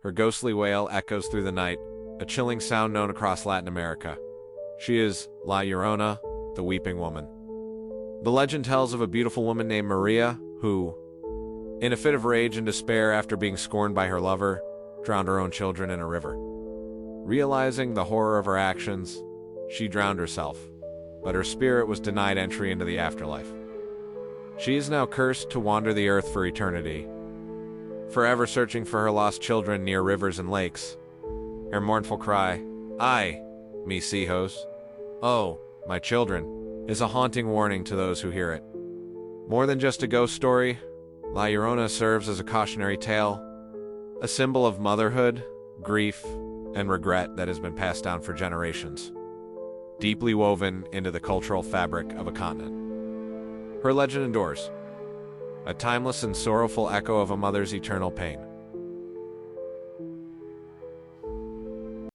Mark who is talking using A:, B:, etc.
A: Her ghostly wail echoes through the night, a chilling sound known across Latin America. She is La Llorona, the Weeping Woman. The legend tells of a beautiful woman named Maria who, in a fit of rage and despair after being scorned by her lover, drowned her own children in a river. Realizing the horror of her actions, she drowned herself, but her spirit was denied entry into the afterlife. She is now cursed to wander the earth for eternity, forever searching for her lost children near rivers and lakes. Her mournful cry, "Ay, mis hijos, oh, my children," is a haunting warning to those who hear it. More than just a ghost story, La Llorona serves as a cautionary tale, a symbol of motherhood, grief, and regret that has been passed down for generations, deeply woven into the cultural fabric of a continent. Her legend endures, a timeless and sorrowful echo of a mother's eternal pain.